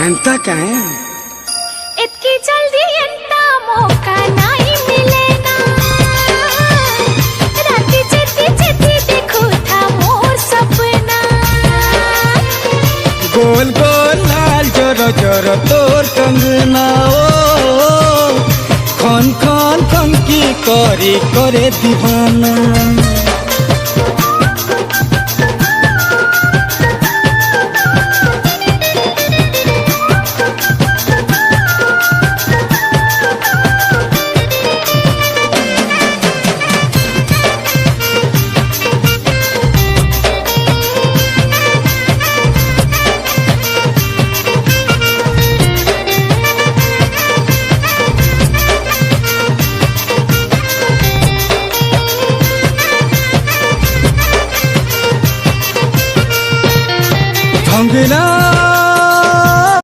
एंता काहे इतनी जल्दी एंता मौका नहीं मिलेना। राती जेती जेती देखो था मोर सपना। गोल गोल लाल जोरो जोरो तोर कंगना ओ खन खन खन की करे करे दीवाना।